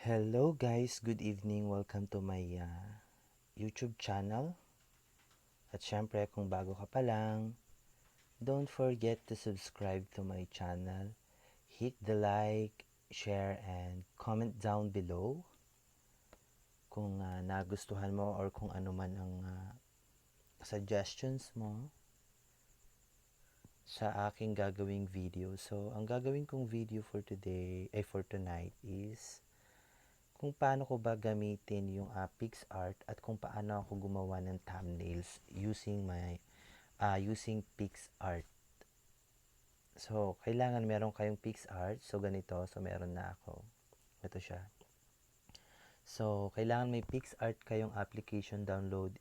Hello guys, good evening. Welcome to my YouTube channel. At syempre kung bago ka pa lang, don't forget to subscribe to my channel. Hit the like, share, and comment down below kung nagustuhan mo or kung ano man ang suggestions mo sa aking gagawing video. So, ang gagawin kong video for today, for tonight is kung paano ko ba gamitin yung Picsart at kung paano ako gumawa ng thumbnails using Picsart. So, kailangan meron kayong Picsart. So, ganito. So, meron na ako. Ito siya. So, kailangan may Picsart kayong application. Download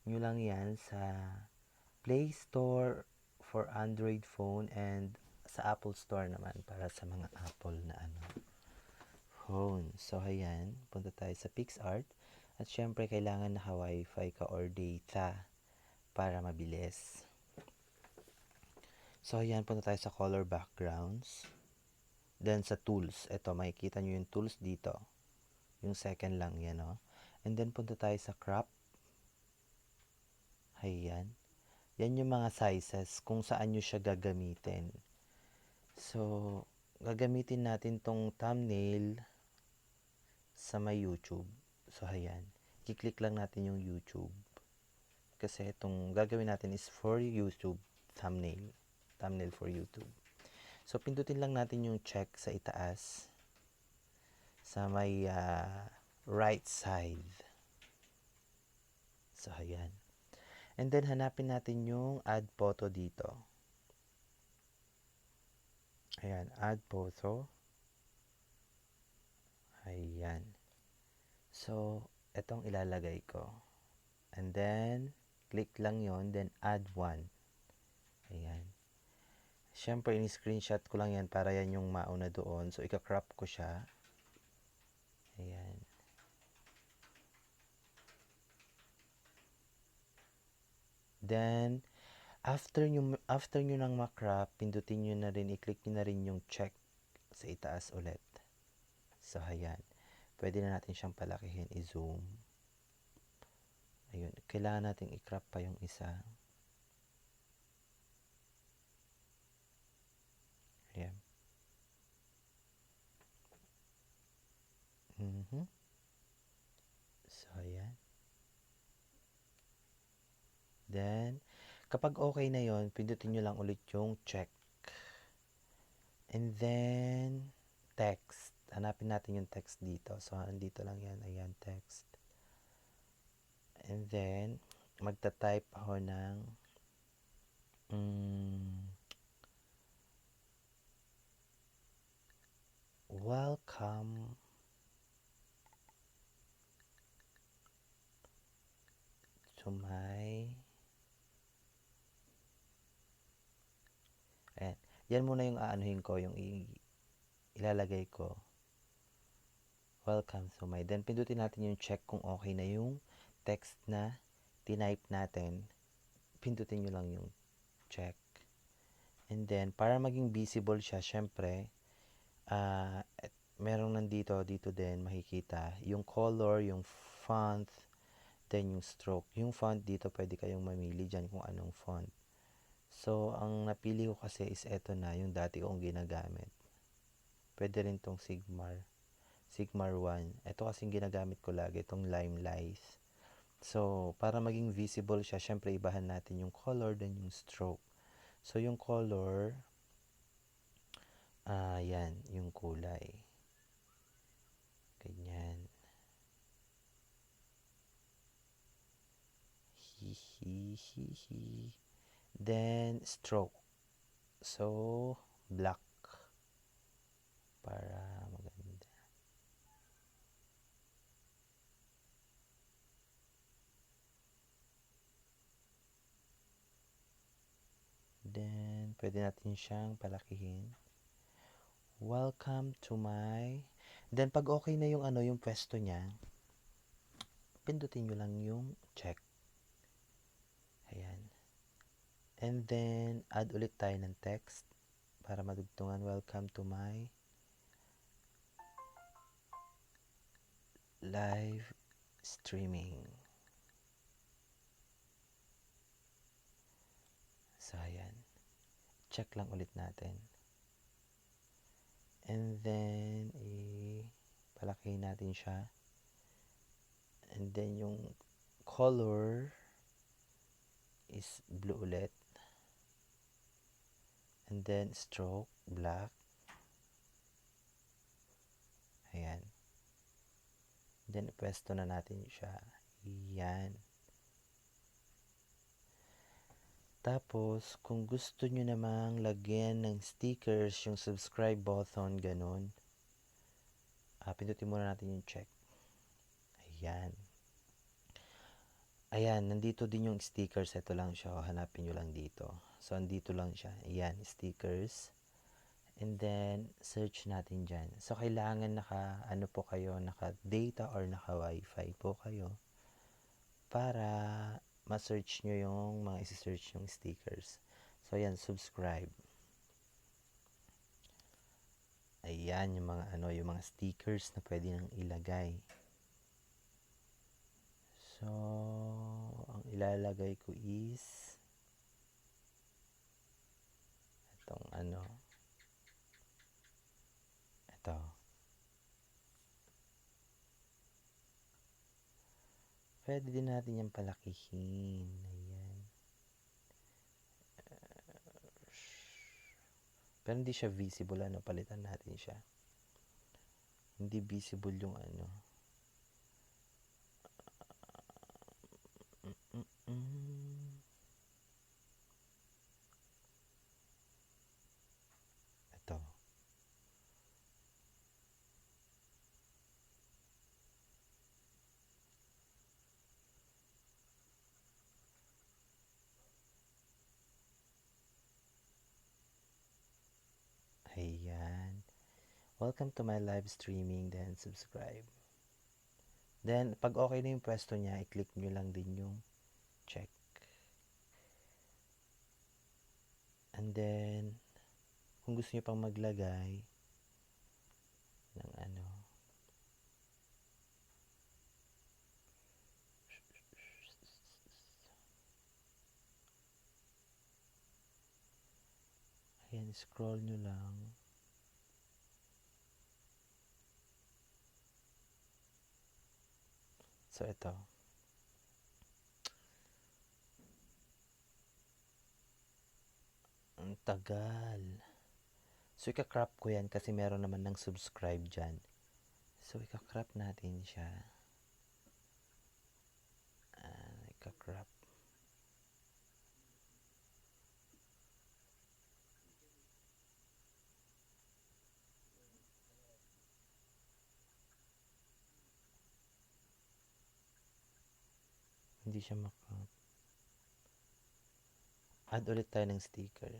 nyo lang yan sa Play Store for Android phone and sa Apple Store naman para sa mga Apple na phone. So, ayan. Punta tayo sa Picsart. At syempre, kailangan naka-wifi ka or data para mabilis. So, ayan. Punta tayo sa color backgrounds. Then, sa tools. Ito, makikita nyo yung tools dito. Yung second lang yan, no? And then, punta tayo sa crop. Ayan. Yan yung mga sizes kung saan nyo siya gagamitin. So, gagamitin natin tong thumbnail sa may YouTube. So, ayan. I-click lang natin yung YouTube. Kasi itong gagawin natin is for YouTube thumbnail. Thumbnail for YouTube. So, pindutin lang natin yung check sa itaas. Sa may right side. So, ayan. And then, hanapin natin yung add photo dito. Ayan. Add photo. Ayan. So, itong ilalagay ko. And then, click lang yon. Then, add one. Ayan. Siyempre, in-screenshot ko lang yan para yan yung mauna doon. So, ika-crop ko siya. Ayan. Then, after nyo nang makrap, pindutin nyo na rin, i-click nyo na rin yung check sa itaas ulit. So, ayan. Pwede na natin siyang palakihin, i-zoom. Ayun. Kailangan natin i-crop pa yung isa. Ayan. So, ayan. Then, kapag okay na yon, pindutin nyo lang ulit yung check. And then, text. Hanapin natin yung text dito. So, andito lang yan. Ayan, text. And then, magta-type ako ng welcome to my ayan. Yan muna yung aanuhin ko, yung ilalagay ko. Welcome to my. Then, pindutin natin yung check kung okay na yung text na tinype natin. Pindutin nyo lang yung check. And then, para maging visible siya, syempre, merong dito din makikita yung color, yung font, then yung stroke. Yung font dito, pwede kayong mamili dyan kung anong font. So, ang napili ko kasi is eto na, yung dati kong ginagamit. Pwede rin tong Sigmar 1. Ito kasing ginagamit ko lagi, itong Limelight. So, para maging visible siya, syempre ibahan natin yung color, then yung stroke. So, yung color, yan, yung kulay. Ganyan. Hihihihi. Then, stroke. So, black. Para maganda. Then, pwede natin siyang palakihin. Welcome to my. Then, pag okay na yung yung pwesto niya, pindutin nyo lang yung check. Ayan. And then, add ulit tayo ng text para madugtungan. Welcome to my. live streaming. So, ayan. Check lang ulit natin. And then, palaki natin siya. And then, yung color is blue ulit. And then, stroke, black. Ayan. Then, pwesto na natin siya. Ayan. Tapos, kung gusto nyo namang lagyan ng stickers, yung subscribe button, ganun, pindutin muna natin yung check. Ayan. Ayan, nandito din yung stickers. Ito lang siya. Hanapin nyo lang dito. So, andito lang siya. Ayan, stickers. And then, search natin dyan. So, kailangan naka-data or naka-wifi po kayo para ma-search nyo yung mga isi-search yung stickers. So, ayan, subscribe. Ayan, yung mga stickers na pwede nang ilagay. So, ang ilalagay ko is itong ito. Pwede din natin yung palakihin. Ayan. Pero hindi siya visible, palitan natin siya. Hindi visible yung ito. Ayan. Welcome to my live streaming, then subscribe. Then, pag okay na yung pwesto niya, i-click nyo lang din yung check. And then, kung gusto nyo pang maglagay ng ayan, scroll nyo lang. So, ito. Ang tagal. So, ika-crop ko yan kasi meron naman ng subscribe dyan. So, ika-crop natin siya. Ika-crop. Hindi siya makrop. Add ulit tayo ng sticker.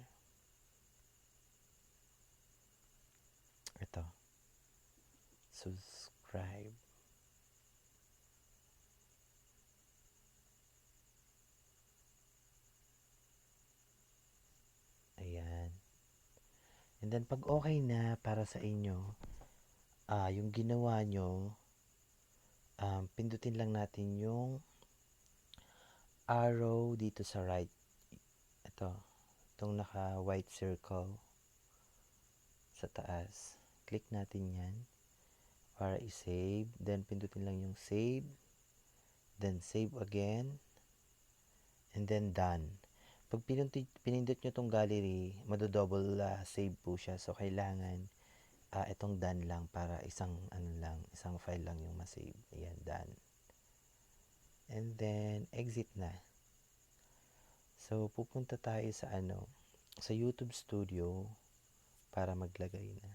Ito. Subscribe. Ayan. And then, pag okay na para sa inyo, yung ginawa nyo, pindutin lang natin yung arrow dito sa right. Itong naka-white circle sa taas. Click natin yan para i-save. Then, pindutin lang yung save. Then, save again. And then, done. Pag pinindot nyo itong gallery, madodouble save po siya. So, kailangan itong done lang para isang file lang yung ma-save. Ayan, done. And then, exit na. So, pupunta tayo sa YouTube Studio para maglagay na.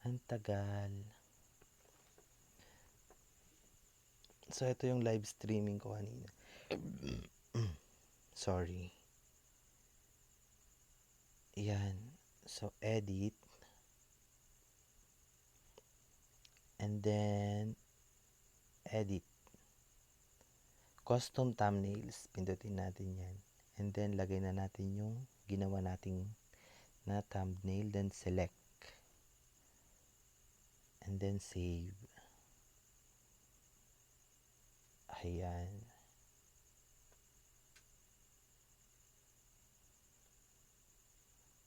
Ang tagal. So, ito yung live streaming ko kanina. Sorry. Yan. So, edit. And then, edit. Custom thumbnails. Pindutin natin yan. And then, lagay na natin yung ginawa nating na thumbnail. Then, select. And then, save. Ayan.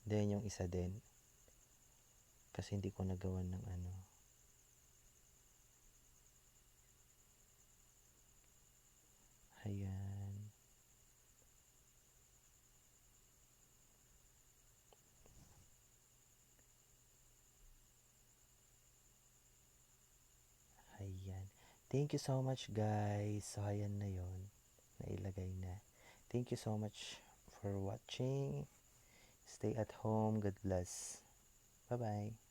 Then, yung isa din. Kasi hindi ko nagawa ng ano. Ayan. Ayan. Thank you so much, guys. So, ayan na yon. Nailagay na. Thank you so much for watching. Stay at home. God bless. Bye-bye.